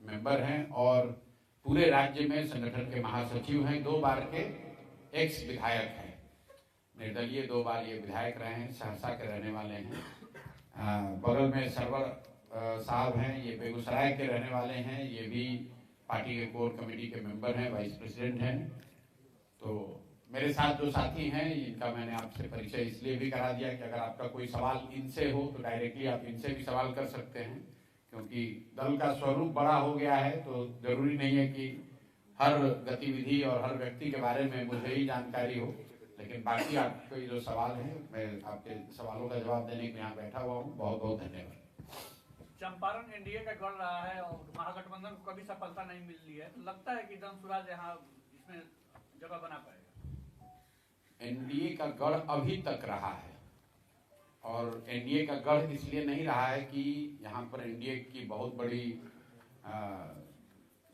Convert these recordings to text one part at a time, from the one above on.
Member हैं और पूरे राज्य में संगठन के महासचिव हैं। 2 बार के एक्स विधायक हैं, निर्दलीय 2 बार ये विधायक रहे हैं, सहरसा के रहने वाले हैं। बगल में सरवर साहब हैं, ये बेगूसराय के रहने वाले हैं, ये भी पार्टी के कोर कमेटी के मेंबर हैं, वाइस प्रेसिडेंट हैं। तो मेरे साथ जो साथी हैं इनका मैंने आपसे परिचय इसलिए भी करा दिया कि अगर आपका कोई सवाल इनसे हो तो डायरेक्टली आप इनसे भी सवाल कर सकते हैं, क्योंकि दल का स्वरूप बड़ा हो गया है तो जरूरी नहीं है कि हर गतिविधि और हर व्यक्ति के बारे में मुझे ही जानकारी हो। लेकिन बाकी आपके जो सवाल हैं, मैं आपके सवालों का जवाब देने के लिए यहाँ बैठा हुआ हूँ। बहुत बहुत धन्यवाद। चंपारण एनडीए का गढ़ रहा है और महागठबंधन को कभी सफलता नहीं मिल रही है, तो लगता है कि जनसुराज यहाँ इसमें जगह बना पाएगा? एनडीए का गढ़ अभी तक रहा है, और एनडीए का गढ़ इसलिए नहीं रहा है कि यहाँ पर एनडीए की बहुत बड़ी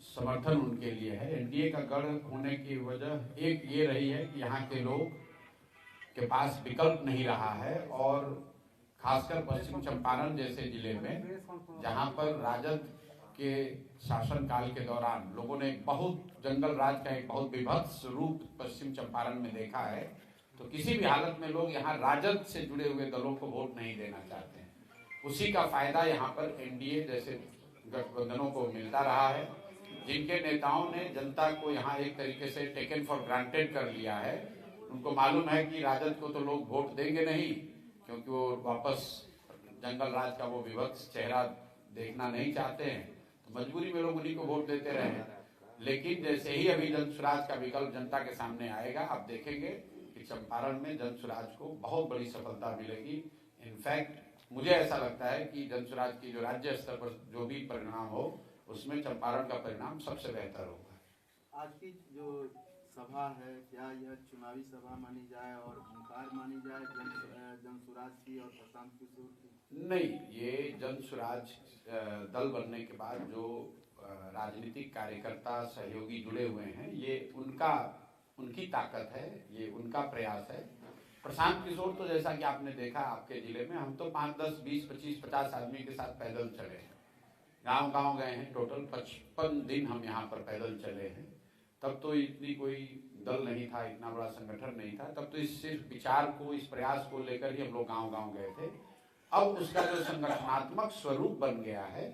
समर्थन उनके लिए है। एनडीए का गढ़ होने की वजह एक ये रही है कि यहाँ के लोग के पास विकल्प नहीं रहा है, और खासकर पश्चिम चंपारण जैसे जिले में जहाँ पर राजद के शासनकाल के दौरान लोगों ने बहुत जंगल राज का एक बहुत विभत्स रूप पश्चिम चंपारण में देखा है, तो किसी भी हालत में लोग यहाँ राजद से जुड़े हुए दलों को वोट नहीं देना चाहते हैं। उसी का फायदा यहाँ पर एनडीए जैसे गठबंधनों को मिलता रहा है, जिनके नेताओं ने जनता को यहाँ एक तरीके से टेकन फॉर ग्रांटेड कर लिया है। उनको मालूम है कि राजद को तो लोग वोट देंगे नहीं, क्योंकि वो वापस जंगल राज का वो विभत्स चेहरा देखना नहीं चाहते हैं, तो मजबूरी में लोग उन्हीं को वोट देते रहे। लेकिन जैसे ही अभी जनसुराज का विकल्प जनता के सामने आएगा, आप देखेंगे कि चंपारण में जनसुराज को बहुत बड़ी सफलता मिलेगी। इनफैक्ट मुझे ऐसा लगता है कि जनसुराज की जो राज्य स्तर पर जो भी परिणाम हो, उसमें चंपारण का परिणाम सबसे बेहतर होगा। आज की जो सभा है, क्या यह चुनावी सभा मानी जाए और हुंकार मानी जाए जनसुराज की और प्रशांत किशोर की? नहीं, ये जनसुराज दल बनने के बाद जो राजनीतिक कार्यकर्ता सहयोगी जुड़े हुए हैं, ये उनकी ताकत है, ये उनका प्रयास है। प्रशांत किशोर तो जैसा कि आपने देखा आपके जिले में, हम तो 5, 10, 20, 25, 50 आदमी के साथ पैदल चले हैं, गांव गए हैं। टोटल 55 दिन हम यहाँ पर पैदल चले हैं। तब तो इतनी कोई दल नहीं था, इतना बड़ा संगठन नहीं था। तब तो इस सिर्फ विचार को, इस प्रयास को लेकर ही हम लोग गांव गए थे। अब उसका जो संगठनात्मक स्वरूप बन गया है,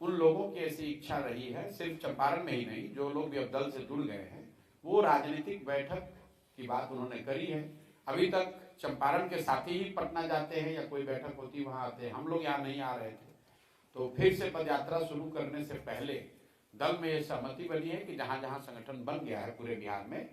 उन लोगों की ऐसी इच्छा रही है, सिर्फ चंपारण में ही नहीं, जो लोग भी अब दल से जुड़ गए हैं, वो राजनीतिक बैठक की बात उन्होंने करी है। अभी तक चंपारण के साथी ही पटना जाते हैं या कोई बैठक होती वहां आते हैं, हम लोग यहाँ नहीं आ रहे थे। तो फिर से पदयात्रा शुरू करने से पहले दल में ये सहमति बनी है कि जहां जहां संगठन बन गया है पूरे बिहार में,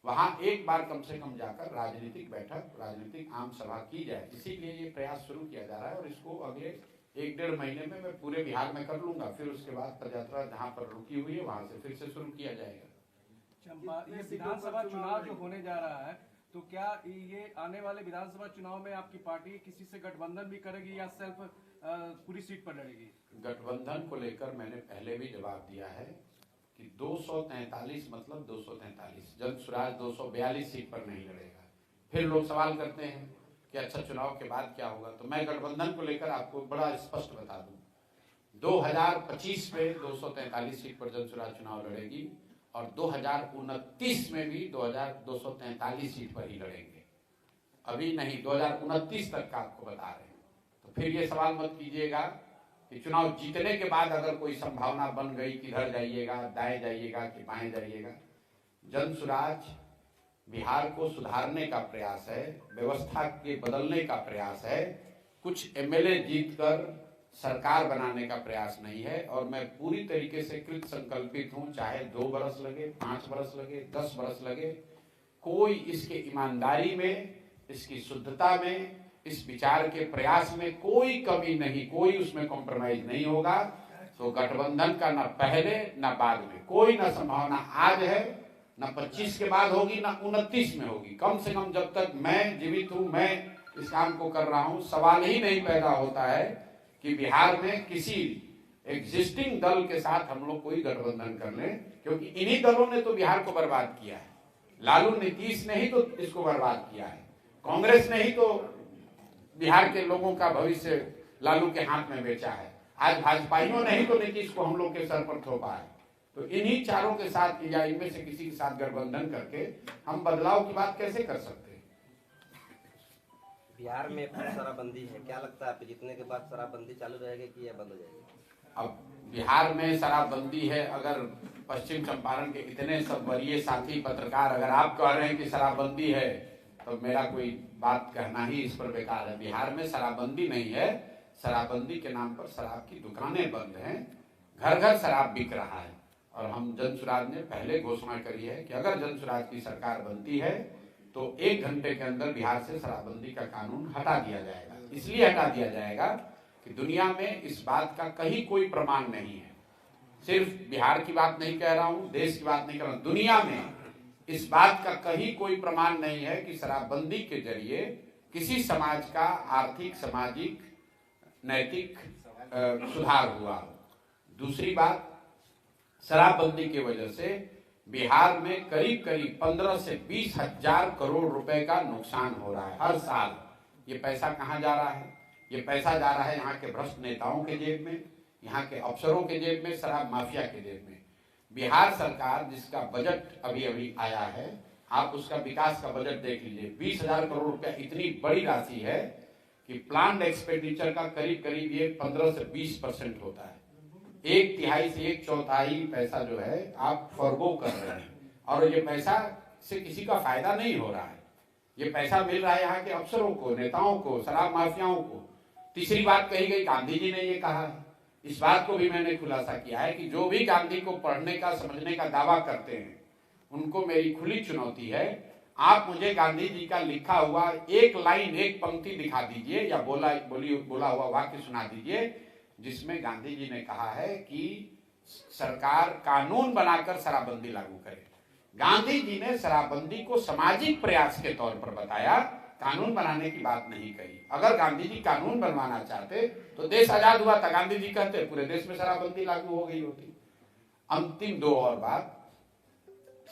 वहां एक बार कम से कम जाकर राजनीतिक बैठक, राजनीतिक आम सभा की जाए। इसीलिए ये प्रयास शुरू किया जा रहा है, और इसको अगले 1-1.5 महीने में मैं पूरे बिहार में कर लूंगा। फिर उसके बाद पदयात्रा जहां पर रुकी हुई है वहां से फिर से शुरू किया जाएगा। ये विधानसभा चुनाव जो होने जा रहा है, तो क्या ये आने वाले विधानसभा चुनाव में आपकी पार्टी किसी से गठबंधन भी करेगी या सिर्फ पूरी सीट पर लड़ेगी? गठबंधन को लेकर मैंने पहले भी जवाब दिया है कि 243 मतलब 243, जनसुराज 242 सीट पर नहीं लड़ेगा। फिर लोग सवाल करते हैं कि अच्छा चुनाव के बाद क्या होगा, तो मैं गठबंधन को लेकर आपको बड़ा स्पष्ट बता दूं, 2025 में 243 सीट पर जनसुराज चुनाव लड़ेगी, और 2029 में भी 243 सीट पर ही लड़ेंगे। अभी नहीं, 2029 तक का आपको बता रहे हैं। तो फिर ये सवाल मत कीजिएगा कि चुनाव जीतने के बाद अगर कोई संभावना बन गई, किधर जाइएगा, दाएं जाइएगा कि बाएं जाइएगा। जनसुराज बिहार को सुधारने का प्रयास है, व्यवस्था के बदलने का प्रयास है, कुछ एमएलए जीतकर सरकार बनाने का प्रयास नहीं है। और मैं पूरी तरीके से कृत संकल्पित हूं, चाहे 2 बरस लगे, 5 बरस लगे, 10 बरस लगे, कोई इसके ईमानदारी में, इसकी शुद्धता में, इस विचार के प्रयास में कोई कमी नहीं, कोई उसमें कॉम्प्रोमाइज नहीं होगा। तो गठबंधन का ना पहले ना बाद में कोई ना संभावना आज है, ना 25 के बाद होगी, ना 29 में होगी। कम से कम जब तक मैं जीवित हूं, मैं इस काम को कर रहा हूं, सवाल ही नहीं पैदा होता है कि बिहार में किसी एग्जिस्टिंग दल के साथ हम लोग कोई गठबंधन कर लें, क्योंकि इन्हीं दलों ने तो बिहार को बर्बाद किया है। लालू नीतीश ने ही तो इसको बर्बाद किया है, कांग्रेस ने ही तो बिहार के लोगों का भविष्य लालू के हाथ में बेचा है। आज भाजपाइयों ने ही तो नीतीश को हम लोग के सर पर थोपा है। तो इन्हीं चारों के साथ या इनमें से किसी के साथ गठबंधन करके हम बदलाव की बात कैसे कर सकते हैं? बिहार में शराबबंदी है, क्या लगता है आपको जीतने के बाद शराबबंदी चालू रहेगी कि यह बंद हो जाएगी? अब बिहार में शराबबंदी है, अगर पश्चिम चंपारण के इतने सब वरीय साथी पत्रकार अगर आप कह रहे हैं कि शराबबंदी है तो मेरा कोई बात कहना ही इस पर बेकार है। बिहार में शराबबंदी नहीं है, शराबबंदी के नाम पर शराब की दुकानें बंद हैं, घर घर शराब बिक रहा है। और हम जनसुराज ने पहले घोषणा करी है कि अगर जनसुराज की सरकार बनती है तो 1 घंटे के अंदर बिहार से शराबबंदी का कानून हटा दिया जाएगा। इसलिए हटा दिया जाएगा कि दुनिया में इस बात का कहीं कोई प्रमाण नहीं है। सिर्फ बिहार की बात नहीं कह रहा हूं, देश की बात नहीं कर रहा हूं, दुनिया में इस बात का कहीं कोई प्रमाण नहीं है कि शराबबंदी के जरिए किसी समाज का आर्थिक, सामाजिक, नैतिक सुधार हुआ। दूसरी बात, शराबबंदी की वजह से बिहार में करीब करीब 15 से 20 हजार करोड़ रुपए का नुकसान हो रहा है हर साल। ये पैसा कहाँ जा रहा है? ये पैसा जा रहा है यहाँ के भ्रष्ट नेताओं के जेब में, यहाँ के अफसरों के जेब में, शराब माफिया के जेब में। बिहार सरकार जिसका बजट अभी अभी आया है, आप उसका विकास का बजट देख लीजिए, 20,000 करोड़ रुपया इतनी बड़ी राशि है कि प्लान्ड एक्सपेंडिचर का करीब करीब ये 15 से 20% होता है। 1/3 से 1/4 पैसा जो है आप फॉरगो कर रहे हैं और ये पैसा से किसी का फायदा नहीं हो रहा है। ये पैसा मिल रहा है यहाँ के अफसरों को, नेताओं को, शराब माफियाओं को। तीसरी बात कही गई, गांधी जी ने ये कहा है, इस बात को भी मैंने खुलासा किया है कि जो भी गांधी को पढ़ने का, समझने का दावा करते हैं उनको मेरी खुली चुनौती है, आप मुझे गांधी जी का लिखा हुआ एक लाइन, एक पंक्ति दिखा दीजिए या बोला हुआ वाक्य सुना दीजिए जिसमें गांधी जी ने कहा है कि सरकार कानून बनाकर शराबबंदी लागू करे। गांधी जी ने शराबबंदी को सामाजिक प्रयास के तौर पर बताया, कानून बनाने की बात नहीं कही। अगर गांधी जी कानून बनवाना चाहते तो देश आजाद हुआ था, गांधी जी कहते पूरे देश में शराबबंदी लागू हो गई होती। अंतिम 2 और बात,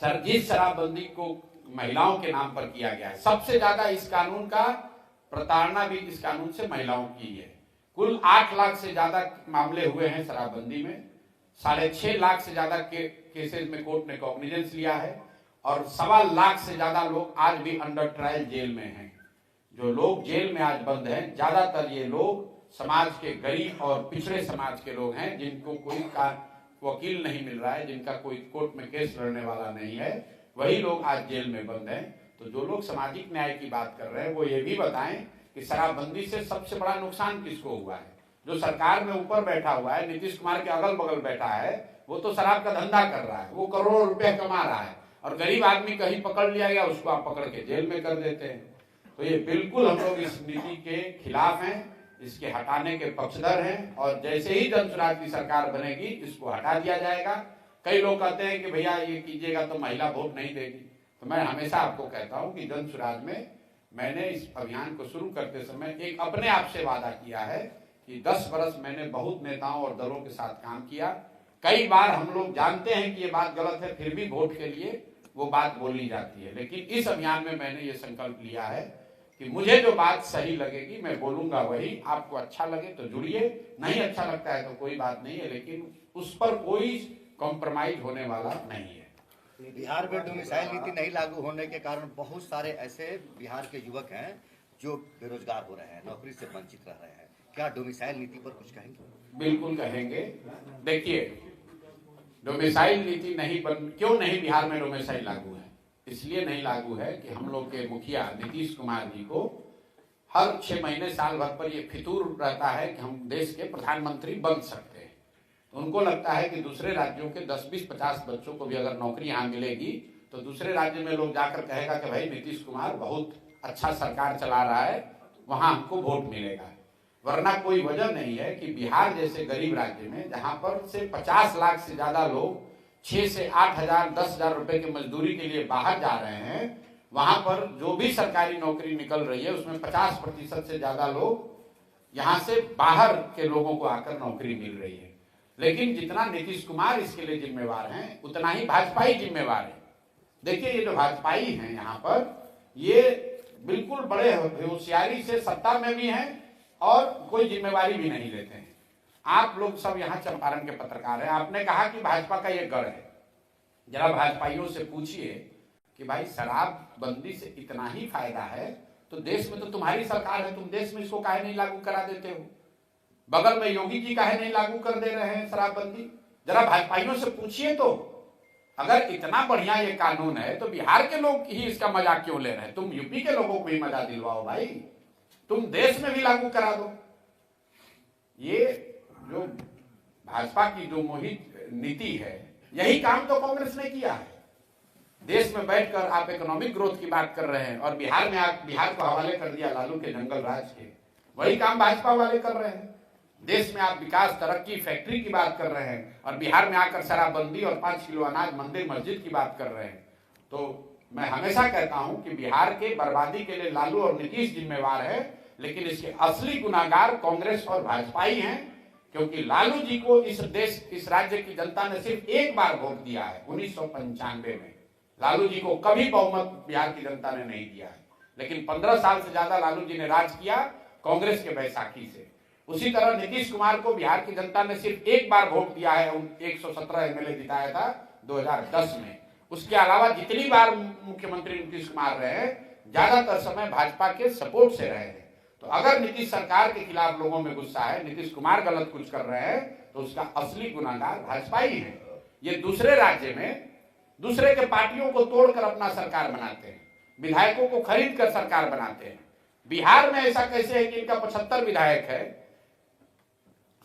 सर जिस शराबबंदी को महिलाओं के नाम पर किया गया है, सबसे ज्यादा इस कानून का प्रताड़ना भी इस कानून से महिलाओं की है। कुल 8 लाख से ज्यादा मामले हुए हैं शराबबंदी में, 6.5 लाख से ज्यादा केसेस में कोर्ट ने कॉग्निजेंस लिया है और 1.25 लाख से ज्यादा लोग आज भी अंडर ट्रायल जेल में हैं। जो लोग जेल में आज बंद हैं, ज्यादातर ये लोग समाज के गरीब और पिछड़े समाज के लोग हैं जिनको कोई वकील नहीं मिल रहा है, जिनका कोई कोर्ट में केस लड़ने वाला नहीं है, वही लोग आज जेल में बंद हैं। तो जो लोग सामाजिक न्याय की बात कर रहे हैं वो ये भी बताएं कि शराबबंदी से सबसे बड़ा नुकसान किसको हुआ है। जो सरकार में ऊपर बैठा हुआ है, नीतीश कुमार के अगल बगल बैठा है, वो तो शराब का धंधा कर रहा है, वो करोड़ों रुपया कमा रहा है और गरीब आदमी कहीं पकड़ लिया गया उसको आप पकड़ के जेल में कर देते हैं। तो ये बिल्कुल हम लोग इस नीति के खिलाफ हैं, इसके हटाने के पक्षधर हैं और जैसे ही जनसुराज की सरकार बनेगी इसको हटा दिया जाएगा। कई लोग कहते हैं कि भैया ये कीजिएगा तो महिला वोट नहीं देगी, तो मैं हमेशा आपको कहता हूं कि जनसुराज में मैंने इस अभियान को शुरू करते समय एक अपने आप से वादा किया है कि 10 बरस मैंने बहुत नेताओं और दलों के साथ काम किया। कई बार हम लोग जानते हैं कि ये बात गलत है, फिर भी वोट के लिए वो बात बोली जाती है, लेकिन इस अभियान में मैंने ये संकल्प लिया है कि मुझे जो बात सही लगेगी मैं बोलूंगा वही। आपको अच्छा लगे तो जुड़िए, नहीं अच्छा लगता है तो कोई बात नहीं है, लेकिन उस पर कोई कॉम्प्रोमाइज होने वाला नहीं है। बिहार में डोमिसाइल नीति नहीं लागू होने के कारण बहुत सारे ऐसे बिहार के युवक हैं जो बेरोजगार हो रहे हैं, नौकरी से वंचित रह रहे हैं। क्या डोमिसाइल नीति पर कुछ कहेंगे? बिल्कुल कहेंगे। देखिए, डोमिसाइल नीति क्यों नहीं बिहार में डोमिसाइल लागू है? इसलिए नहीं लागू है कि हम लोग के मुखिया नीतीश कुमार जी को हर 6 महीने साल भर पर ये फितूर रहता है कि हम देश के प्रधानमंत्री बन सकते हैं। तो उनको लगता है कि दूसरे राज्यों के 10, 20, 50 बच्चों को भी अगर नौकरी यहाँ मिलेगी तो दूसरे राज्य में लोग जाकर कहेगा कि भाई नीतीश कुमार बहुत अच्छा सरकार चला रहा है, वहां हमको वोट मिलेगा। वरना कोई वजह नहीं है कि बिहार जैसे गरीब राज्य में जहां पर से 50 लाख से ज्यादा लोग 6 से 8 हजार 10 हजार रुपए की मजदूरी के लिए बाहर जा रहे हैं, वहां पर जो भी सरकारी नौकरी निकल रही है उसमें 50% से ज्यादा लोग यहाँ से बाहर के लोगों को आकर नौकरी मिल रही है। लेकिन जितना नीतीश कुमार इसके लिए जिम्मेवार हैं उतना ही भाजपा ही जिम्मेवार है। देखिए, ये जो भाजपाई हैं यहाँ पर, ये बिल्कुल बड़े होशियारी से सत्ता में भी हैं और कोई जिम्मेवारी भी नहीं लेते हैं। आप लोग सब यहाँ चंपारण के पत्रकार हैं, आपने कहा कि भाजपा का ये गढ़ है। जरा भाजपाइयों से पूछिए कि भाई शराबबंदी से इतना ही फायदा है तो देश में तो तुम्हारी सरकार है, तुम देश में इसको काहे नहीं लागू करा देते हो? बगल में योगी जी काहे नहीं लागू कर दे रहे हैं शराबबंदी? जरा भाजपाइयों से पूछिए तो। अगर इतना बढ़िया ये कानून है तो बिहार के लोग ही इसका मजाक क्यों ले रहे हैं? तुम यूपी के लोगों को भी मजा दिलवाओ भाई, तुम देश में भी लागू करा दो। ये जो भाजपा की जो मोहित नीति है, यही काम तो कांग्रेस ने किया है। देश में बैठकर आप इकोनॉमिक ग्रोथ की बात कर रहे हैं और बिहार में आप बिहार को हवाले कर दिया लालू के जंगल राज के। वही काम भाजपा वाले कर रहे हैं। देश में आप विकास, तरक्की, फैक्ट्री की बात कर रहे हैं और बिहार में आकर शराबबंदी और 5 किलो अनाज, मंदिर मस्जिद की बात कर रहे हैं। तो मैं हमेशा कहता हूं कि बिहार के बर्बादी के लिए लालू और नीतीश जिम्मेवार है, लेकिन इसके असली गुनाहगार कांग्रेस और भाजपा ही हैं, क्योंकि लालू जी को इस राज्य की जनता ने सिर्फ एक बार वोट दिया है 1995 में। लालू जी को कभी बहुमत बिहार की जनता ने नहीं दिया है, लेकिन 15 साल से ज्यादा लालू जी ने राज किया कांग्रेस के बैसाखी से। उसी तरह नीतीश कुमार को बिहार की जनता ने सिर्फ एक बार वोट दिया है, 117 एमएलए जिताया था 2010 में। उसके अलावा जितनी बार मुख्यमंत्री नीतीश कुमार रहे, ज्यादातर समय भाजपा के सपोर्ट से रहे हैं। तो अगर नीतीश सरकार के खिलाफ लोगों में गुस्सा है, नीतीश कुमार गलत कुछ कर रहे हैं, तो उसका असली गुनाहगार भाजपा ही है। ये दूसरे राज्य में दूसरे के पार्टियों को तोड़कर अपना सरकार बनाते हैं, विधायकों को खरीद कर सरकार बनाते हैं। बिहार में ऐसा कैसे है कि इनका 75 विधायक है,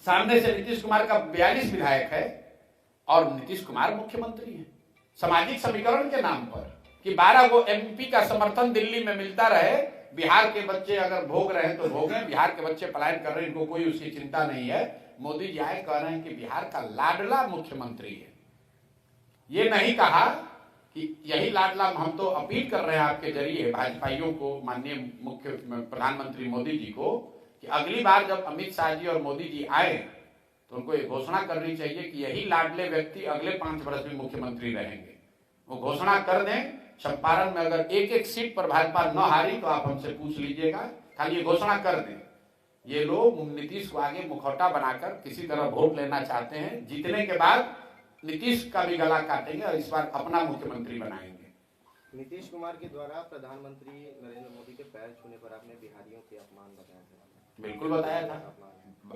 सामने से नीतीश कुमार का 42 विधायक है और नीतीश कुमार मुख्यमंत्री है। सामाजिक समीकरण के नाम पर कि 12 गो एमपी का समर्थन दिल्ली में मिलता रहे, बिहार के बच्चे अगर भोग रहे हैं तो भोगें, बिहार के बच्चे पलायन कर रहे हैं, इनको कोई उसकी चिंता नहीं है। मोदी जी आए कह रहे हैं कि बिहार का लाडला मुख्यमंत्री है। ये नहीं कहा कि यही लाडला, हम तो अपील कर रहे हैं आपके जरिए भाजपाइयों को, माननीय मुख्य प्रधानमंत्री मोदी जी को, कि अगली बार जब अमित शाह जी और मोदी जी आए तो उनको ये घोषणा करनी चाहिए कि यही लाडले व्यक्ति अगले 5 वर्ष में मुख्यमंत्री रहेंगे। वो घोषणा कर दें। चंपारण में अगर एक सीट पर भाजपा न हारी तो आप हमसे पूछ लीजिएगा, खाली ये घोषणा कर दें। ये लोग नीतीश को आगे मुखौटा बनाकर किसी तरह वोट लेना चाहते हैं। जीतने के बाद नीतीश का भी गला काटेंगे और इस बार अपना मुख्यमंत्री बनाएंगे। नीतीश कुमार के द्वारा प्रधानमंत्री नरेंद्र मोदी के पैर छूने पर आपने बिहारियों के अपमान बताया था। बिल्कुल बताया था।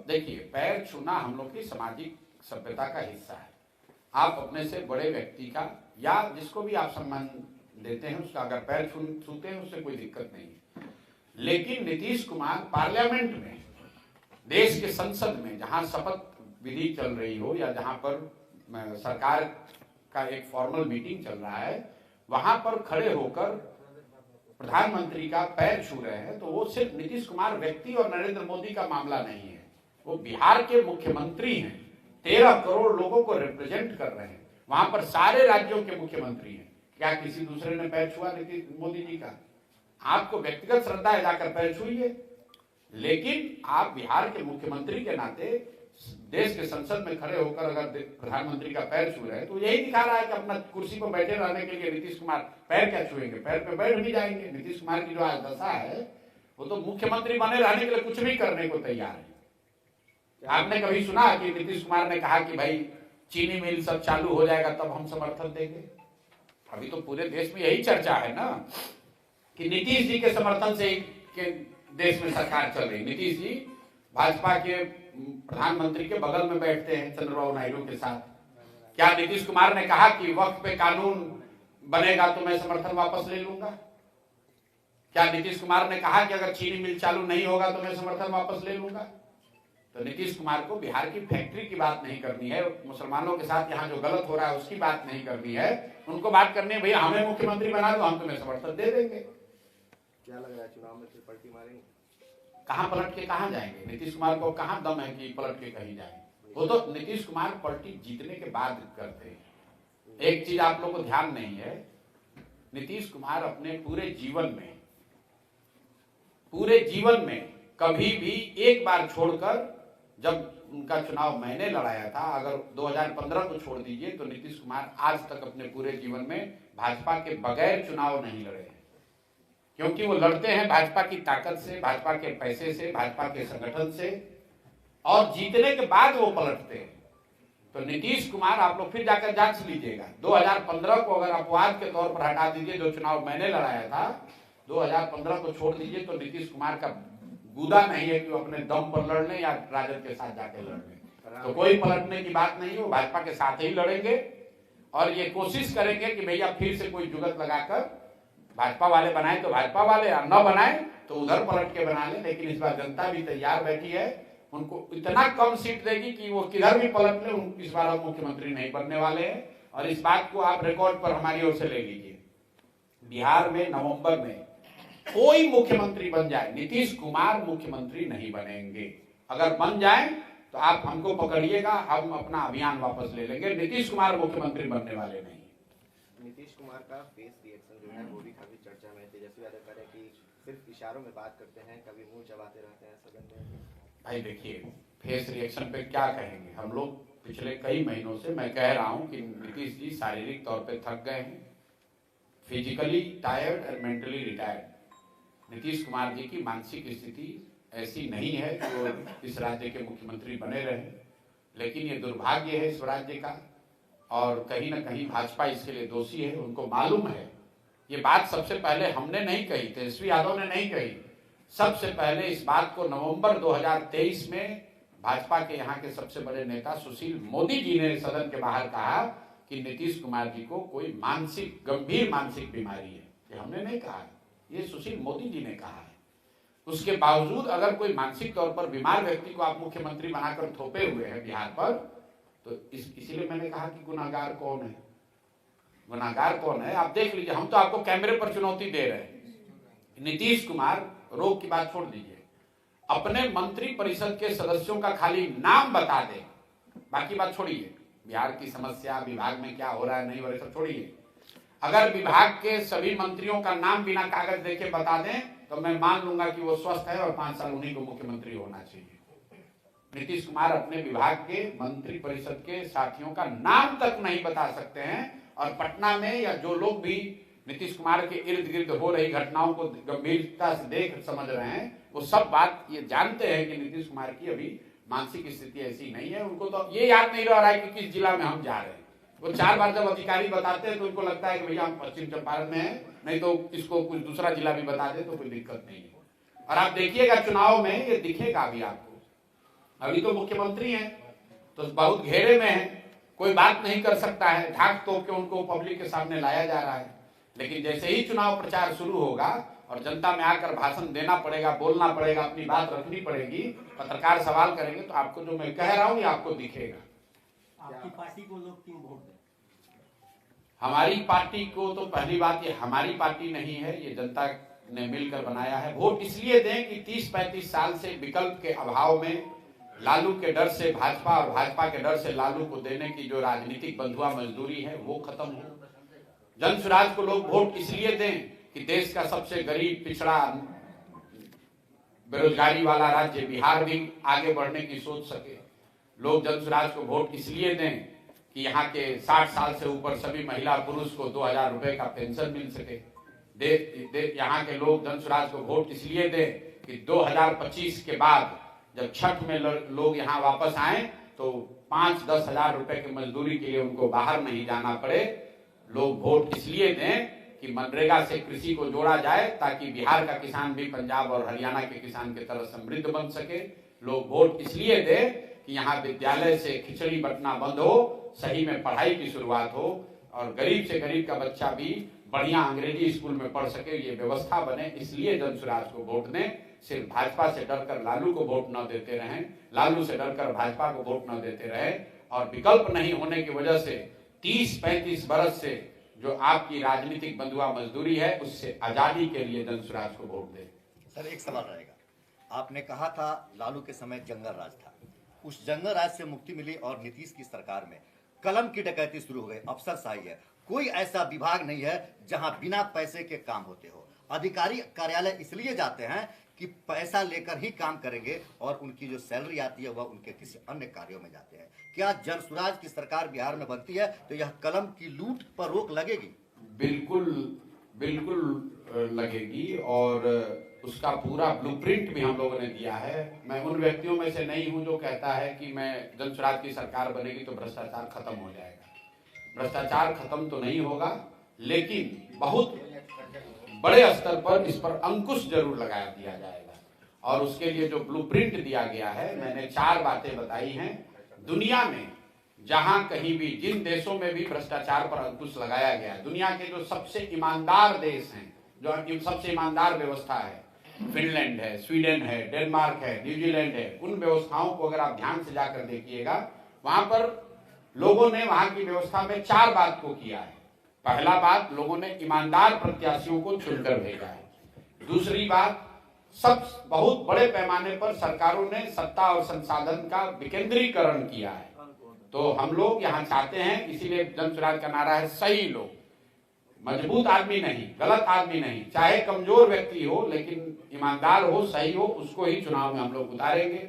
देखिए, पैर छूना हम लोग की सामाजिक सभ्यता का हिस्सा है। आप अपने से बड़े व्यक्ति का या जिसको भी आप सम्मान देते हैं उसका अगर पैर छूते हैं उससे कोई दिक्कत नहीं है। लेकिन नीतीश कुमार पार्लियामेंट में, देश के संसद में जहां शपथ विधि चल रही हो या जहां पर सरकार का एक फॉर्मल मीटिंग चल रहा है, वहां पर खड़े होकर प्रधानमंत्री का पैर छू रहे हैं, तो वो सिर्फ नीतीश कुमार व्यक्ति और नरेंद्र मोदी का मामला नहीं है। वो बिहार के मुख्यमंत्री हैं, 13 करोड़ लोगों को रिप्रेजेंट कर रहे हैं। वहां पर सारे राज्यों के मुख्यमंत्री हैं। क्या किसी दूसरे ने पैर छुआ नीतीश मोदी जी का? आपको व्यक्तिगत श्रद्धा है, जाकर पैर छुइए। लेकिन आप बिहार के मुख्यमंत्री के नाते देश के संसद में खड़े होकर अगर प्रधानमंत्री का पैर छू रहे हैं तो यही दिखा रहा है कि अपना कुर्सी पर बैठे रहने के लिए नीतीश कुमार पैर क्या छुएंगे, पैर पे बैठ भी जाएंगे। नीतीश कुमार की जो आज दशा है, वो तो मुख्यमंत्री बने रहने के लिए कुछ भी करने को तैयार है। आपने कभी सुना कि नीतीश कुमार ने कहा कि भाई चीनी मिल सब चालू हो जाएगा तब हम समर्थन देंगे? अभी तो पूरे देश में यही चर्चा है ना कि नीतीश जी के समर्थन से के देश में सरकार चल रही। नीतीश जी भाजपा के प्रधानमंत्री के बगल में बैठते हैं चंद्रबाबू नायडू के साथ। क्या नीतीश कुमार ने कहा कि वक्त पे कानून बनेगा तो मैं समर्थन वापस ले लूंगा? क्या नीतीश कुमार ने कहा कि अगर चीनी मिल चालू नहीं होगा तो मैं समर्थन वापस ले लूंगा? तो नीतीश कुमार को बिहार की फैक्ट्री की बात नहीं करनी है, मुसलमानों के साथ यहाँ जो गलत हो रहा है उसकी बात नहीं करनी है। उनको बात करनी है भैया हमें मुख्यमंत्री बना दो, हम तुम्हें समर्थन दे देंगे। क्या लग रहा है चुनाव में फिर पलटी मारेंगे? कहां पलट के कहां जाएंगे? नीतीश कुमार को कहां दम है कि पलट के कहीं जाएंगे? वो तो नीतीश कुमार पलटी जीतने के बाद करते हैं। एक चीज आप लोग को ध्यान नहीं है, नीतीश कुमार अपने पूरे जीवन में कभी भी एक बार छोड़कर, जब उनका चुनाव मैंने लड़ाया था, अगर 2015 को छोड़ दीजिए तो नीतीश कुमार आज तक अपने पूरे जीवन में भाजपा के बगैर चुनाव नहीं लड़े हैं। क्योंकि वो लड़ते हैं भाजपा की ताकत से, भाजपा के पैसे से, भाजपा के संगठन से। और जीतने के बाद वो पलटते हैं। तो नीतीश कुमार, आप लोग फिर जाकर जांच लीजिएगा, 2015 को अगर अपवाद के तौर पर हटा दीजिए, जो चुनाव मैंने लड़ाया था 2015 को छोड़ दीजिए, तो नीतीश कुमार का गुदा नहीं है कि वो अपने दम पर लड़ लें या राजद के साथ जाके लड़ लें। तो कोई पलटने की बात नहीं है, वो भाजपा के साथ ही लड़ेंगे और ये कोशिश करेंगे कि भैया फिर से कोई जुगत लगाकर भाजपा वाले बनाए तो भाजपा वाले, और न बनाए तो उधर पलट के बना ले। लेकिन इस बार जनता भी तैयार बैठी है, उनको इतना कम सीट देगी कि वो किधर भी पलट ले, इस बार अब मुख्यमंत्री नहीं बनने वाले हैं। और इस बात को आप रिकॉर्ड पर हमारी ओर से ले लीजिए, बिहार में नवंबर में कोई मुख्यमंत्री बन जाए, नीतीश कुमार मुख्यमंत्री नहीं बनेंगे। अगर बन जाए तो आप हमको पकड़िएगा, हम अपना अभियान वापस ले लेंगे। नीतीश कुमार मुख्यमंत्री बनने वाले नहीं। नीतीश कुमार का फेस रिएक्शन जो है वो भी काफी चर्चा में है। तेजस्वी यादव कह रहे हैं कि सिर्फ इशारों में बात करते हैं, कभी मुंह चबाते रहते हैं सदन में। भाई देखिए, फेस रिएक्शन पे क्या कहेंगे हम लोग। पिछले कई महीनों से मैं कह रहा हूं कि नीतीश जी शारीरिक तौर पे थक गए हैं, फिजिकली टायर्ड और मेंटली रिटायर्ड। नीतीश कुमार जी की मानसिक स्थिति ऐसी नहीं है कि वो इस राज्य के मुख्यमंत्री बने रहे, लेकिन ये दुर्भाग्य है इस राज्य का और कहीं ना कहीं भाजपा इसके लिए दोषी है। उनको मालूम है, ये बात सबसे पहले हमने नहीं कही, तेजस्वी यादव ने नहीं कही, सबसे पहले इस बात को नवंबर 2023 में भाजपा के यहाँ के सबसे बड़े नेता सुशील मोदी जी ने सदन के बाहर कहा कि नीतीश कुमार जी को कोई गंभीर मानसिक बीमारी है। ये हमने नहीं कहा है, ये सुशील मोदी जी ने कहा है। उसके बावजूद अगर कोई मानसिक तौर पर बीमार व्यक्ति को आप मुख्यमंत्री बनाकर थोपे हुए हैं बिहार पर, तो इसीलिए मैंने कहा कि गुनाहगार कौन है, गुनाहगार कौन है आप देख लीजिए। हम तो आपको कैमरे पर चुनौती दे रहे हैं। नीतीश कुमार, रोग की बात छोड़ दीजिए, अपने मंत्री परिषद के सदस्यों का खाली नाम बता दें, बाकी बात छोड़िए, बिहार की समस्या, विभाग में क्या हो रहा है नहीं हो रहा है सब छोड़िए। अगर विभाग के सभी मंत्रियों का नाम बिना कागज देके बता दें तो मैं मान लूंगा कि वो स्वस्थ है और 5 साल उन्हीं को मुख्यमंत्री होना चाहिए। नीतीश कुमार अपने विभाग के मंत्री परिषद के साथियों का नाम तक नहीं बता सकते हैं, और पटना में या जो लोग भी नीतीश कुमार के इर्द गिर्द हो रही घटनाओं को गंभीरता से देख समझ रहे हैं, वो सब बात ये जानते हैं कि नीतीश कुमार की अभी मानसिक स्थिति ऐसी नहीं है। उनको तो ये याद नहीं रह रहा है कि किस जिला में हम जा रहे हैं। वो 4 बार जब अधिकारी बताते हैं तो उनको लगता है कि भैया हम पश्चिम चंपारण में हैं, नहीं तो इसको कुछ दूसरा जिला भी बता दे तो कोई दिक्कत नहीं है। और आप देखिएगा चुनाव में ये दिखेगा अभी आपको। अभी तो मुख्यमंत्री हैं तो बहुत घेरे में है, कोई बात नहीं कर सकता है, ढाक तोड़ के उनको पब्लिक के सामने लाया जा रहा है। लेकिन जैसे ही चुनाव प्रचार शुरू होगा और जनता में आकर भाषण देना पड़ेगा, बोलना पड़ेगा, अपनी बात रखनी पड़ेगी, पत्रकार सवाल करेंगे, तो आपको जो मैं कह रहा हूं ये आपको दिखेगा। आपकी पार्टी को लोग क्यों वोट दें? हमारी पार्टी को तो पहली बात, ये हमारी पार्टी नहीं है, ये जनता ने मिलकर बनाया है। वोट इसलिए दें कि 30-35 साल से विकल्प के अभाव में लालू के डर से भाजपा और भाजपा के डर से लालू को देने की जो राजनीतिक बंधुआ मजदूरी है वो खत्म हो। जन स्वराज को लोग वोट इसलिए दें कि देश का सबसे गरीब, पिछड़ा, बेरोजगारी वाला राज्य बिहार भी आगे बढ़ने की सोच सके। लोग जन स्वराज को वोट इसलिए दें कि यहाँ के 60 साल से ऊपर सभी महिला पुरुष को 2000 रुपए का पेंशन मिल सके। यहाँ के लोग जन स्वराज को वोट इसलिए दें कि 2025 के बाद जब छठ में लोग यहाँ वापस आए तो 5-10 हजार रुपए की मजदूरी के लिए उनको बाहर नहीं जाना पड़े। लोग वोट इसलिए दें कि मनरेगा से कृषि को जोड़ा जाए ताकि बिहार का किसान भी पंजाब और हरियाणा के किसान की तरह समृद्ध बन सके। लोग वोट इसलिए दें कि यहाँ विद्यालय से खिचड़ी बंटना बंद हो, सही में पढ़ाई की शुरुआत हो और गरीब से गरीब का बच्चा भी बढ़िया अंग्रेजी स्कूल में पढ़ सके, ये व्यवस्था बने। इसलिए जन स्वराज को वोट दें। सिर्फ भाजपा से डरकर लालू को वोट न देते रहें, लालू से डरकर भाजपा को वोट न देते रहें, और विकल्प नहीं होने की वजह से 30-35 बरस से जो आपकी राजनीतिक बंधुआ मजदूरी है उससे आजादी के लिए जन स्वराज को वोट दें। सर एक सवाल रहेगा, आपने कहा था लालू के समय जंगल राज था, उस जंगल राज से मुक्ति मिली और नीतीश की सरकार में कलम की डकैती शुरू हो गई, अफसरशाही है। कोई ऐसा विभाग नहीं है जहां बिना पैसे के काम होते हो। अधिकारी कार्यालय इसलिए जाते हैं कि पैसा लेकर ही काम करेंगे और उनकी जो सैलरी आती है वह उनके किसी अन्य कार्यों में जाते हैं। क्या जन स्वराज की सरकार बिहार में बनती है तो यह कलम की लूट पर रोक लगेगी? बिल्कुल बिल्कुल लगेगी। और उसका पूरा ब्लूप्रिंट भी हम लोगों ने दिया है। मैं उन व्यक्तियों में से नहीं हूं जो कहता है कि मैं जन स्वराज की सरकार बनेगी तो भ्रष्टाचार खत्म हो जाएगा। भ्रष्टाचार खत्म तो नहीं होगा, लेकिन बहुत बड़े स्तर पर इस पर अंकुश जरूर लगा दिया जाएगा। और उसके लिए जो ब्लूप्रिंट दिया गया है, मैंने 4 बातें बताई हैं। दुनिया में जहां कहीं भी, जिन देशों में भी भ्रष्टाचार पर अंकुश लगाया गया, दुनिया के जो सबसे ईमानदार देश हैं, जो सबसे ईमानदार व्यवस्था है, फिनलैंड है, स्वीडन है, डेनमार्क है, न्यूजीलैंड है, उन व्यवस्थाओं को अगर आप ध्यान से जाकर देखिएगा, वहां पर लोगों ने वहां की व्यवस्था में 4 बात को किया है। पहला बात, लोगों ने ईमानदार प्रत्याशियों को चुनकर भेजा है। दूसरी बात, सब बहुत बड़े पैमाने पर सरकारों ने सत्ता और संसाधन का विकेंद्रीकरण किया है। तो हम लोग यहाँ चाहते हैं, इसीलिए जन स्वराज का नारा है सही लोग, मजबूत आदमी नहीं, गलत आदमी नहीं, चाहे कमजोर व्यक्ति हो लेकिन ईमानदार हो, सही हो, उसको ही चुनाव में हम लोग उतारेंगे।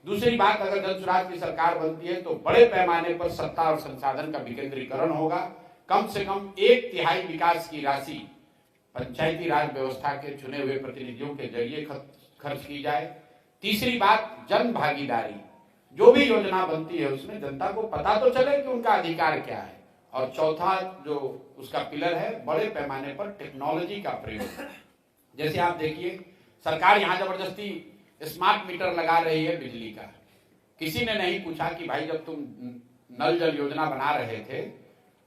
दूसरी बात, अगर जन स्वराज की सरकार बनती है तो बड़े पैमाने पर सत्ता और संसाधन का विकेंद्रीकरण होगा। कम से कम 1/3 विकास की राशि पंचायती राज व्यवस्था के चुने हुए प्रतिनिधियों के जरिए खर्च की जाए। तीसरी बात, जन भागीदारी, जो भी योजना बनती है उसमें जनता को पता तो चले कि उनका अधिकार क्या है। और चौथा जो उसका पिलर है, बड़े पैमाने पर टेक्नोलॉजी का प्रयोग। जैसे आप देखिए, सरकार यहाँ जबरदस्ती स्मार्ट मीटर लगा रही है बिजली का। किसी ने नहीं पूछा कि भाई जब तुम नल जल योजना बना रहे थे,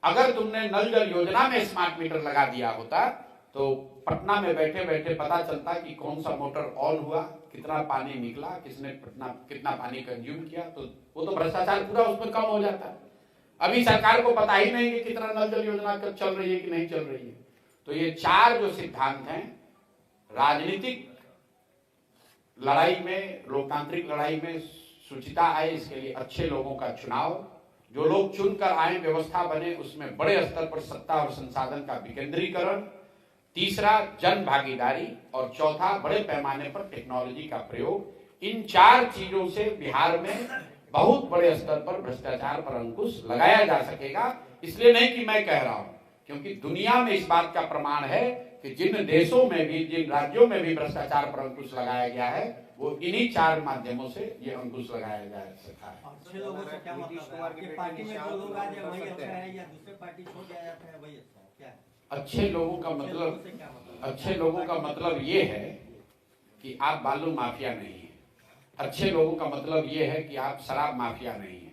अगर तुमने नल जल योजना में स्मार्ट मीटर लगा दिया होता तो पटना में बैठे बैठे पता चलता कि कौन सा मोटर ऑन हुआ, कितना पानी निकला, किसने कितना पानी कंज्यूम किया, तो वो तो भ्रष्टाचार पूरा उसमें कम हो जाता। अभी सरकार को पता ही नहीं कि कितना नल जल योजना चल रही है कि नहीं चल रही है। तो ये 4 जो सिद्धांत हैं, राजनीतिक लड़ाई में, लोकतांत्रिक लड़ाई में शुचिता आए, इसके लिए अच्छे लोगों का चुनाव, जो लोग चुनकर आए, व्यवस्था बने, उसमें बड़े स्तर पर सत्ता और संसाधन का विकेंद्रीकरण, तीसरा जन भागीदारी, और चौथा बड़े पैमाने पर टेक्नोलॉजी का प्रयोग। इन 4 चीजों से बिहार में बहुत बड़े स्तर पर भ्रष्टाचार पर अंकुश लगाया जा सकेगा। इसलिए नहीं कि मैं कह रहा हूं, क्योंकि दुनिया में इस बात का प्रमाण है कि जिन देशों में भी, जिन राज्यों में भी भ्रष्टाचार पर अंकुश लगाया गया है, वो इन्हीं 4 माध्यमों से ये अंकुश लगाया जा सकता है। अच्छे लोगों से क्या मतलब है? आपकी पार्टी में जो लोग आ जाए वही अच्छा है, या दूसरे पार्टी छोड़ दिया जाता है वही अच्छा है, क्या है? अच्छे लोगों का मतलब, अच्छे लोगों का मतलब ये है कि आप बालू माफिया नहीं है। अच्छे लोगों का मतलब ये है कि आप शराब माफिया नहीं है।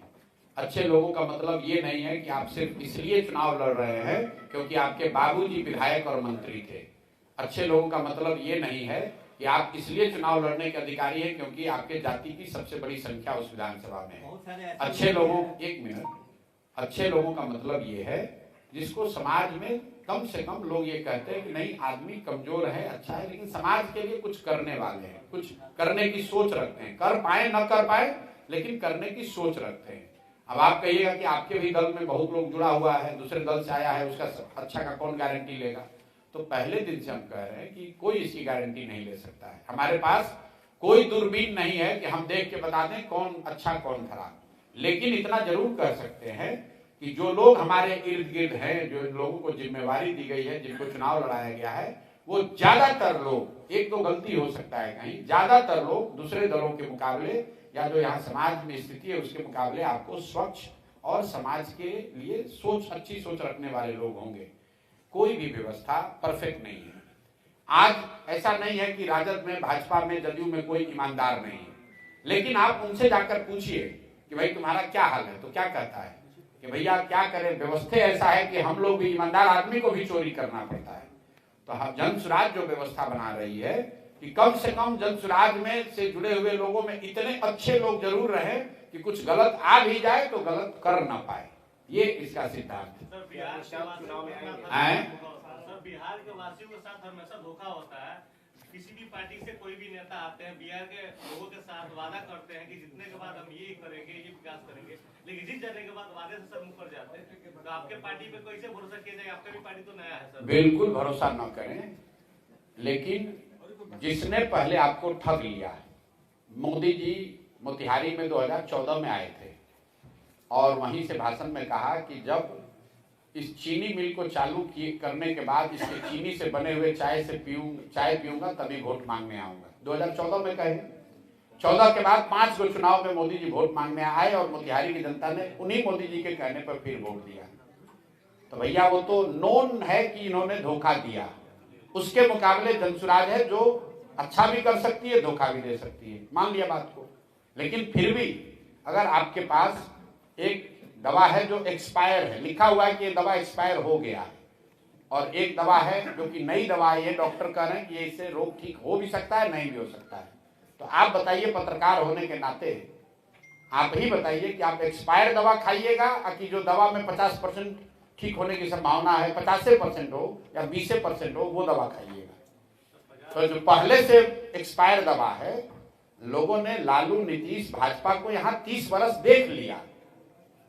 अच्छे लोगों का मतलब ये नहीं है कि आप सिर्फ इसलिए चुनाव लड़ रहे हैं क्योंकि आपके बाबूजी विधायक और मंत्री थे। अच्छे लोगों का मतलब ये नहीं है कि आप इसलिए चुनाव लड़ने के अधिकारी हैं क्योंकि आपके जाति की सबसे बड़ी संख्या उस विधानसभा में है। अच्छे लोगों, एक मिनट, अच्छे लोगों का मतलब ये है जिसको समाज में कम से कम लोग ये कहते हैं कि नहीं, आदमी कमजोर है, अच्छा है, लेकिन समाज के लिए कुछ करने वाले हैं, कुछ करने की सोच रखते हैं, कर पाए न कर पाए लेकिन करने की सोच रखते हैं। अब आप कहिएगा कि आपके भी दल में बहुत लोग जुड़ा हुआ है, दूसरे दल से आया है, उसका अच्छा का कौन गारंटी लेगा? तो पहले दिन से हम कह रहे हैं कि कोई इसकी गारंटी नहीं ले सकता है। हमारे पास कोई दूरबीन नहीं है कि हम देख के बता दें कौन अच्छा कौन खराब, लेकिन इतना जरूर कह सकते हैं कि जो लोग हमारे इर्द गिर्द हैं, जो लोगों को जिम्मेवारी दी गई है, जिनको चुनाव लड़ाया गया है, वो ज्यादातर लोग, एक दो गलती हो सकता है कहीं, ज्यादातर लोग दूसरे दलों के मुकाबले या जो यहाँ समाज में स्थिति है उसके मुकाबले आपको स्वच्छ और समाज के लिए अच्छी सोच रखने वाले लोग होंगे। कोई भी व्यवस्था परफेक्ट नहीं है। आज ऐसा नहीं है कि राजद में, भाजपा में, जदयू में कोई ईमानदार नहीं है, लेकिन आप उनसे जाकर पूछिए कि भाई तुम्हारा क्या हाल है, तो क्या कहता है कि भैया क्या करें, व्यवस्था ऐसा है कि हम लोग भी, ईमानदार आदमी को भी चोरी करना पड़ता है। तो हम जन स्वराज जो व्यवस्था बना रही है कि कम से कम जन स्वराज में से जुड़े हुए लोगों में इतने अच्छे लोग जरूर रहे कि कुछ गलत आ भी जाए तो गलत कर ना पाए, ये इसका सिद्धांत है। सर, बिहार के वासियों के साथ हमेशा धोखा होता है। किसी भी पार्टी से कोई भी नेता आते हैं, बिहार के लोगों के साथ वादा करते हैं कि जीतने के बाद हम ये करेंगे, ये विकास करेंगे, लेकिन जीत जाने के बाद वादे से सर मुकर जाते हैं। तो आपके पार्टी पे कैसे भरोसा किया जाए? आपका भी पार्टी तो नया है सर। बिल्कुल भरोसा न करें, लेकिन जिसने पहले आपको ठग लिया, मोदी जी मोतिहारी में 2014 में आए थे और वहीं से भाषण में कहा कि जब इस चीनी मिल को चालू करने के बाद इसके चीनी से बने हुए चाय पीऊंगा तभी वोट मांगने आऊंगा। 2014 में कहे, 14 के बाद 5 गो चुनाव में मोदी जी वोट मांगने आए और मोतिहारी की जनता ने उन्हीं मोदी जी के कहने पर फिर वोट दिया। तो भैया वो तो नोन है कि इन्होंने धोखा दिया। उसके मुकाबले जनसुराज है जो अच्छा भी कर सकती है, धोखा भी दे सकती है, मान लिया बात को। लेकिन फिर भी अगर आपके पास एक दवा है जो एक्सपायर है, लिखा हुआ है कि ये दवा एक्सपायर हो गया है, और एक दवा है जो कि नई दवा है, ये डॉक्टर कह रहे हैं कि इससे रोग ठीक हो भी सकता है, नहीं भी हो सकता है, तो आप बताइए पत्रकार होने के नाते आप ही बताइए कि आप एक्सपायर दवा खाइएगा कि जो दवा में 50% ठीक होने की संभावना है, 50% हो या 20% हो, वो दवा खाइएगा। तो जो पहले से एक्सपायर दवा है, लोगों ने लालू, नीतीश, भाजपा को यहाँ 30 वर्ष देख लिया,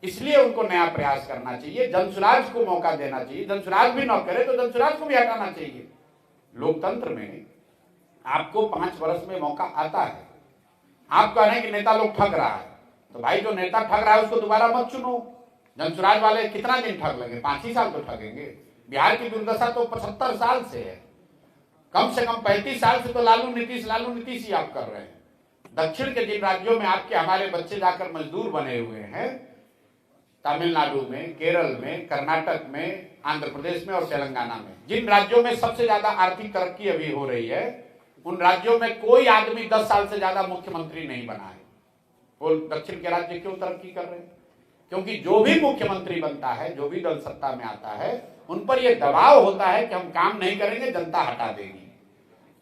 इसलिए उनको नया प्रयास करना चाहिए, जनसुराज को मौका देना चाहिए। जनसुराज भी न करे तो जनसुराज को भी हटाना चाहिए। लोकतंत्र में आपको 5 वर्ष में मौका आता है। आप कह रहे हैं कि नेता लोग ठग रहा है, तो भाई जो नेता ठग रहा है उसको दोबारा मत चुनो। जनसुराज वाले कितना दिन ठग लेंगे? 5 ही साल तो ठगेंगे। बिहार की दुर्दशा तो 75 साल से है, कम से कम 35 साल से तो लालू नीतीश ही आप कर रहे हैं। दक्षिण के जिन राज्यों में आपके हमारे बच्चे जाकर मजदूर बने हुए हैं, तमिलनाडु में, केरल में, कर्नाटक में, आंध्र प्रदेश में और तेलंगाना में, जिन राज्यों में सबसे ज्यादा आर्थिक तरक्की अभी हो रही है, उन राज्यों में कोई आदमी 10 साल से ज्यादा मुख्यमंत्री नहीं बना है। वो दक्षिण के राज्य क्यों तरक्की कर रहे हैं? क्योंकि जो भी मुख्यमंत्री बनता है, जो भी दल सत्ता में आता है, उन पर यह दबाव होता है कि हम काम नहीं करेंगे, जनता हटा देगी।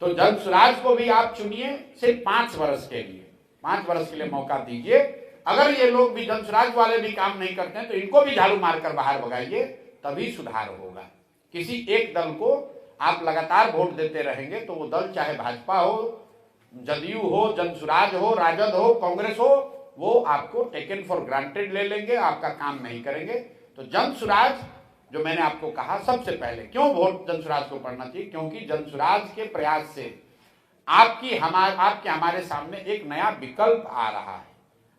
तो जनसुराज को भी आप चुनिए सिर्फ 5 वर्ष के लिए, 5 वर्ष के लिए मौका दीजिए। अगर ये लोग भी, जनसुराज वाले भी काम नहीं करते हैं, तो इनको भी झाड़ू मारकर बाहर भगाइए, तभी सुधार होगा। किसी एक दल को आप लगातार वोट देते रहेंगे तो वो दल चाहे भाजपा हो, जदयू हो, जनसुराज हो, राजद हो, कांग्रेस हो, वो आपको टेकन फॉर ग्रांटेड ले लेंगे, आपका काम नहीं करेंगे। तो जनसुराज, जो मैंने आपको कहा, सबसे पहले क्यों वोट जनसुराज को पड़ना चाहिए? क्योंकि जनसुराज के प्रयास से आपके हमारे सामने एक नया विकल्प आ रहा है।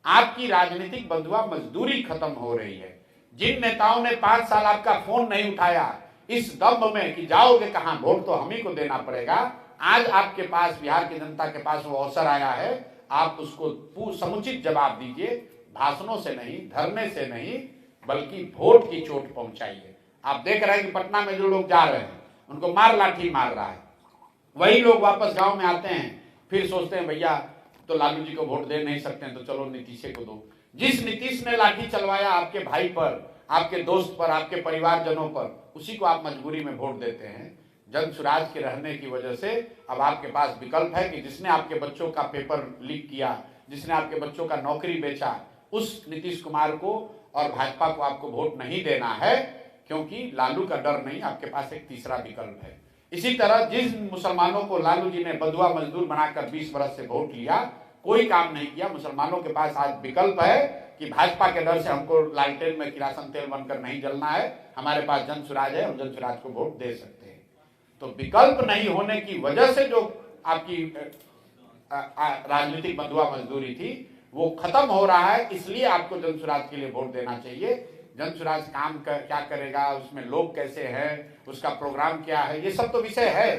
आपकी राजनीतिक बंधुआ मजदूरी खत्म हो रही है। जिन नेताओं ने 5 साल आपका फोन नहीं उठाया, इस दम्भ में कि जाओगे कहां, वोट तो हम ही को देना पड़ेगा, आज आपके पास, बिहार की जनता के पास वो अवसर आया है। आप उसको समुचित जवाब दीजिए, भाषणों से नहीं, धरने से नहीं, बल्कि वोट की चोट पहुंचाइए। आप देख रहे हैं कि पटना में जो लोग जा रहे हैं उनको मार लाठी मार रहा है, वही लोग वापस गांव में आते हैं, फिर सोचते हैं भैया तो लालू जी को वोट दे नहीं सकते हैं तो चलो नीतीश को दो। जिस नीतीश ने लाठी चलवाया आपके भाई पर, आपके दोस्त पर, आपके परिवारजनों पर, उसी को आप मजबूरी में वोट देते हैं। जनसुराज के रहने की वजह से अब आपके पास विकल्प है कि जिसने आपके बच्चों का पेपर लीक किया, जिसने आपके बच्चों का नौकरी बेचा, उस नीतीश कुमार को और भाजपा को आपको वोट नहीं देना है, क्योंकि लालू का डर नहीं, आपके पास एक तीसरा विकल्प है। इसी तरह जिस मुसलमानों को लालू जी ने बंधुआ मजदूर बनाकर 20 वर्ष से वोट लिया, कोई काम नहीं किया, मुसलमानों के पास आज विकल्प है कि भाजपा के डर से हमको लालटेन में किरासन तेल बनकर नहीं जलना है, हमारे पास जनसुराज है, हम जनसुराज को वोट दे सकते हैं। तो विकल्प नहीं होने की वजह से जो आपकी राजनीतिक बंधुआ मजदूरी थी वो खत्म हो रहा है, इसलिए आपको जनसुराज के लिए वोट देना चाहिए। जनसुराज काम क्या करेगा, उसमें लोग कैसे हैं, उसका प्रोग्राम क्या है, ये सब तो विषय है,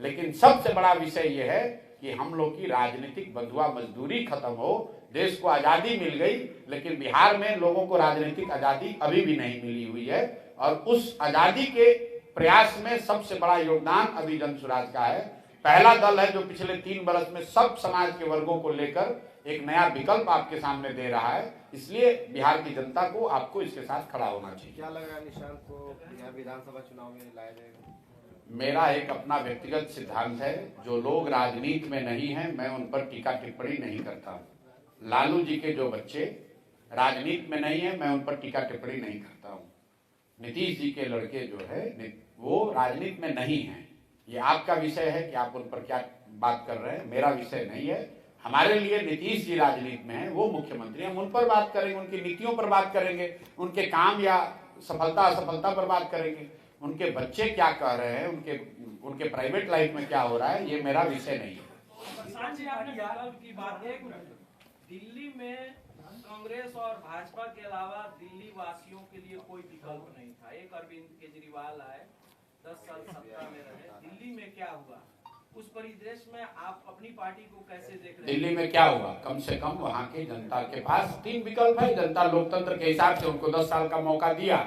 लेकिन सबसे बड़ा विषय ये है कि हम लोग की राजनीतिक बंधुआ मजदूरी खत्म हो। देश को आजादी मिल गई, लेकिन बिहार में लोगों को राजनीतिक आजादी अभी भी नहीं मिली हुई है, और उस आजादी के प्रयास में सबसे बड़ा योगदान अभी जनसुराज का है। पहला दल है जो पिछले 3 वर्ष में सब समाज के वर्गों को लेकर एक नया विकल्प आपके सामने दे रहा है, इसलिए बिहार की जनता को आपको इसके साथ खड़ा होना चाहिए। क्या लग रहा है निशांत को बिहार विधानसभा चुनाव में लाया जाएगा? मेरा एक अपना व्यक्तिगत सिद्धांत है, जो लोग राजनीति में नहीं हैं मैं उन पर टीका टिप्पणी नहीं करता। लालू जी के जो बच्चे राजनीति में नहीं है मैं उन पर टीका टिप्पणी नहीं करता हूँ। नीतीश जी के लड़के जो है वो राजनीति में नहीं है, ये आपका विषय है कि आप उन पर क्या बात कर रहे हैं, मेरा विषय नहीं है। हमारे लिए नीतीश जी राजनीति में है, वो मुख्यमंत्री, हम उन पर बात करेंगे, उनकी नीतियों पर बात करेंगे, उनके काम या सफलता असफलता पर बात करेंगे। उनके बच्चे क्या कह रहे हैं, उनके प्राइवेट लाइफ में क्या हो रहा है, ये मेरा विषय नहीं है। दिल्ली में कांग्रेस और भाजपा के अलावा दिल्ली वासियों के लिए कोई विकल्प नहीं था। एक अरविंद साल आए, 10 साल सत्ता में रहे, दिल्ली में क्या हुआ, उस परिदृश्य में आप अपनी पार्टी को कैसे देख रहे हैं? दिल्ली में क्या हुआ? कम से कम वहां की जनता के पास 3 विकल्प है। जनता लोकतंत्र के हिसाब से उनको 10 साल का मौका दिया।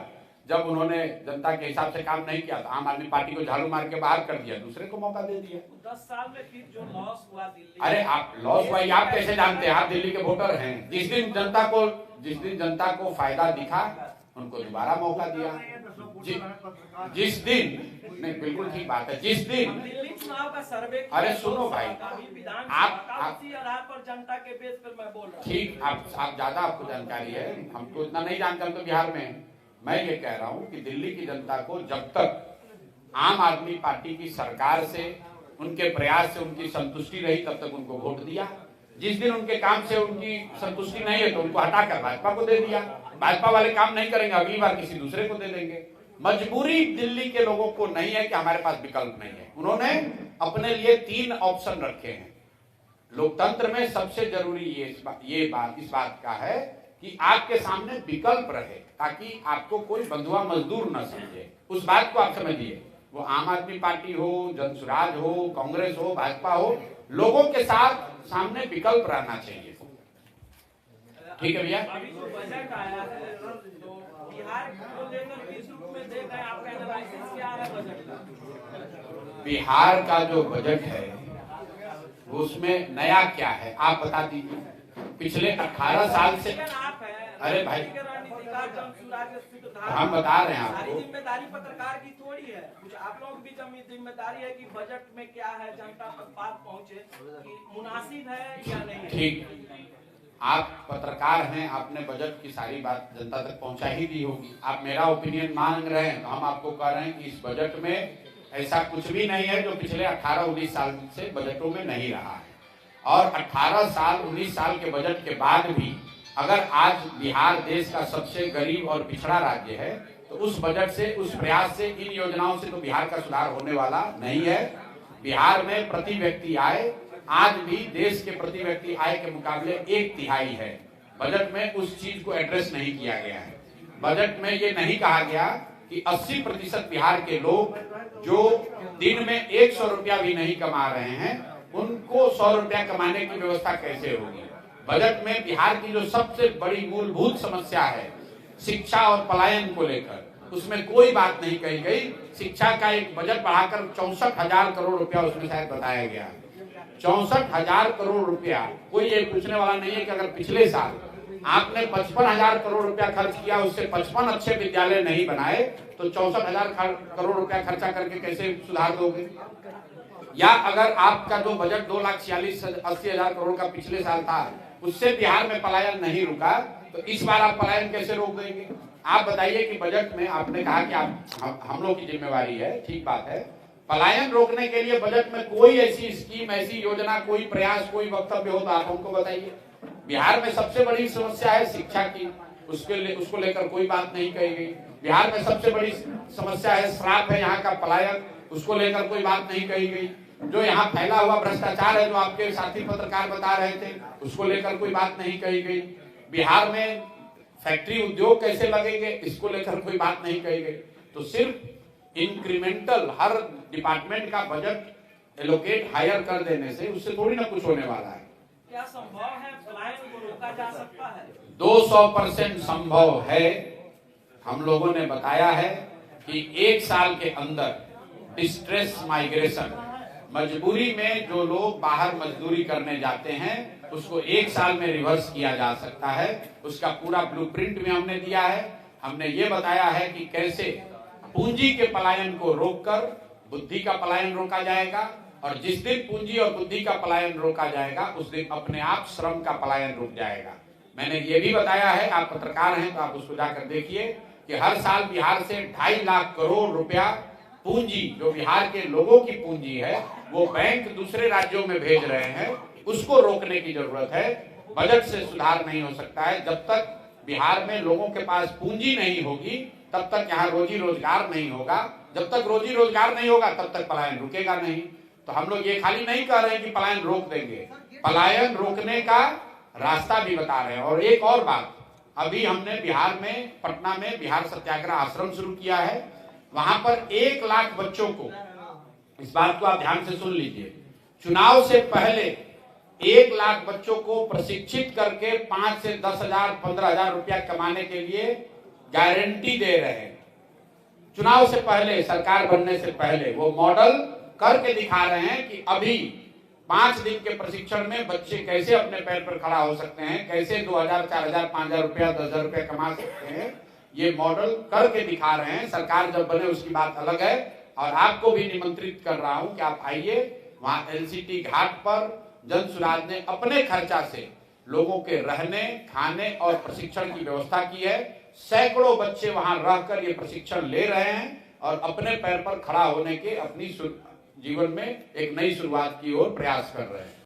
जब उन्होंने जनता के हिसाब से काम नहीं किया तो आम आदमी पार्टी को झाड़ू मार के बाहर कर दिया, दूसरे को मौका दे दिया। 10 साल में फिर जो लॉस हुआ दिल्ली, अरे आप लॉस हुआ आप कैसे जानते हैं? आप दिल्ली के वोटर हैं। जिस दिन जनता को फायदा दिखा उनको दोबारा मौका दिया। जिस दिन नहीं, बिल्कुल ठीक बात है। जिस दिन दिल्ली चुनाव का सर्वे, अरे सुनो भाई, आप उसी आधार पर जनता के बेस पर मैं बोल रहा हूँ। ठीक, आप ज्यादा आपको जानकारी है, हमको इतना नहीं जानते, हम तो बिहार में हैं। मैं ये कह रहा हूँ कि दिल्ली की जनता को जब तक आम आदमी पार्टी की सरकार से, उनके प्रयास से उनकी संतुष्टि रही तब तक उनको वोट दिया। जिस दिन उनके काम से उनकी संतुष्टि नहीं है तो उनको हटाकर भाजपा को दे दिया। भाजपा वाले काम नहीं करेंगे, अगली बार किसी दूसरे को दे देंगे। मजबूरी दिल्ली के लोगों को नहीं है कि हमारे पास विकल्प नहीं है। उन्होंने अपने लिए 3 ऑप्शन रखे हैं। लोकतंत्र में सबसे जरूरी इस बात का है कि आपके सामने विकल्प रहे, ताकि आपको कोई बंधुआ मजदूर न समझे। उस बात को आप समझिए। वो आम आदमी पार्टी हो, जनसुराज हो, कांग्रेस हो, भाजपा हो, लोगों के साथ सामने विकल्प रहना चाहिए। ठीक है भैया। अभी जो बजट आया है तो बिहार को लेकर किस रूप में देख रहे हैं, आपका एनालिसिस क्या है बजट का? बिहार का जो बजट है उसमें नया क्या है आप बता दीजिए। पिछले 18 साल से, अरे भाई हम बता रहे हैं आपको, जिम्मेदारी पत्रकार की थोड़ी है, कुछ आप लोग भी जिम्मेदारी है कि बजट में क्या है जनता तक बात पहुंचे, कि मुनासिब है या नहीं। ठीक, आप पत्रकार हैं, आपने बजट की सारी बात जनता तक पहुंचा ही दी होगी। आप मेरा ओपिनियन मांग रहे हैं तो हम आपको कह रहे हैं कि इस बजट में ऐसा कुछ भी नहीं है जो पिछले 18-19 साल से बजटों में नहीं रहा है। और 18 साल 19 साल के बजट के बाद भी अगर आज बिहार देश का सबसे गरीब और पिछड़ा राज्य है तो उस बजट से, उस प्रयास से, इन योजनाओं से तो बिहार का सुधार होने वाला नहीं है। बिहार में प्रति व्यक्ति आय आज भी देश के प्रति व्यक्ति आय के मुकाबले 1/3 है। बजट में उस चीज को एड्रेस नहीं किया गया है। बजट में ये नहीं कहा गया कि 80% बिहार के लोग जो दिन में 100 रुपया भी नहीं कमा रहे हैं उनको 100 रुपया कमाने की व्यवस्था कैसे होगी। बजट में बिहार की जो सबसे बड़ी मूलभूत समस्या है शिक्षा और पलायन को लेकर, उसमें कोई बात नहीं कही गई। शिक्षा का एक बजट बढ़ाकर 64,000 करोड़ रुपया उसमें शायद बताया गया। 64,000 करोड़ रुपया। कोई ये पूछने वाला नहीं है कि अगर पिछले साल आपने 55,000 करोड़ रुपया खर्च किया, उससे 55 अच्छे विद्यालय नहीं बनाए तो 64,000 करोड़ रुपया खर्चा करके कैसे सुधार दोगे? या अगर आपका जो बजट 2,46,80,000 करोड़ का पिछले साल था उससे बिहार में पलायन नहीं रुका तो इस बार आप पलायन कैसे रोक देंगे? आप बताइए कि बजट में आपने कहा कि हम लोग की जिम्मेवारी है, ठीक बात है। पलायन रोकने के लिए बजट में कोई ऐसी स्कीम, ऐसी योजना, कोई प्रयास, कोई वक्तव्य हो तो आप हमको बताइए। बिहार में सबसे बड़ी समस्या है शिक्षा की, उसको लेकर कोई बात नहीं कही गई। बिहार में सबसे बड़ी समस्या है श्राप है यहाँ का पलायन, उसको लेकर कोई बात नहीं कही गई। जो यहाँ फैला हुआ भ्रष्टाचार है जो आपके साथी पत्रकार बता रहे थे, उसको लेकर कोई बात नहीं कही गई। बिहार में फैक्ट्री उद्योग कैसे लगेंगे, इसको लेकर कोई बात नहीं कही गई। तो सिर्फ इंक्रीमेंटल हर डिपार्टमेंट का बजट एलोकेट हायर कर देने से उससे थोड़ी ना कुछ होने वाला है। क्या संभव है पलायन को रोका जा सकता है? 200% संभव है। हम लोगों ने बताया है कि 1 साल के अंदर डिस्ट्रेस माइग्रेशन, मजबूरी में जो लोग बाहर मजदूरी करने जाते हैं उसको 1 साल में रिवर्स किया जा सकता है। उसका पूरा ब्लूप्रिंट में हमने दिया है। हमने ये बताया है कि कैसे पूंजी के पलायन को रोककर बुद्धि का पलायन रोका जाएगा, और जिस दिन पूंजी और बुद्धि का पलायन रोका जाएगा उस दिन अपने आप श्रम का पलायन रुक जाएगा। मैंने ये भी बताया है, आप पत्रकार हैं तो आप उसको जाकर देखिए कि हर साल बिहार से 2.5 लाख करोड़ रुपया पूंजी, जो बिहार के लोगों की पूंजी है, वो बैंक दूसरे राज्यों में भेज रहे हैं, उसको रोकने की जरूरत है। बजट से सुधार नहीं हो सकता है। जब तक बिहार में लोगों के पास पूंजी नहीं होगी तब तक यहाँ रोजी रोजगार नहीं होगा। जब तक रोजी रोजगार नहीं होगा तब तक पलायन रुकेगा नहीं। तो हम लोग ये खाली नहीं कह रहे हैं कि पलायन रोक देंगे, पलायन रोकने का रास्ता भी बता रहे हैं। और एक और बात, अभी हमने बिहार में, पटना में बिहार सत्याग्रह आश्रम शुरू किया है। वहां पर 1 लाख बच्चों को, इस बात को आप ध्यान से सुन लीजिए, चुनाव से पहले 1 लाख बच्चों को प्रशिक्षित करके 5 से 10,000 15,000 रुपया कमाने के लिए गारंटी दे रहे हैं। चुनाव से पहले, सरकार बनने से पहले वो मॉडल करके दिखा रहे हैं कि अभी 5 दिन के प्रशिक्षण में बच्चे कैसे अपने पैर पर खड़ा हो सकते हैं, कैसे 2,000 4,000 5,000 रुपया 10,000 रुपया कमा सकते हैं, ये मॉडल करके दिखा रहे हैं। सरकार जब बने उसकी बात अलग है, और आपको भी निमंत्रित कर रहा हूं कि आप आइए, वहां एलसीटी घाट पर जन सुराज ने अपने खर्चा से लोगों के रहने, खाने और प्रशिक्षण की व्यवस्था की है। सैकड़ों बच्चे वहां रहकर ये प्रशिक्षण ले रहे हैं और अपने पैर पर खड़ा होने के, अपनी जीवन में एक नई शुरुआत की ओर प्रयास कर रहे हैं।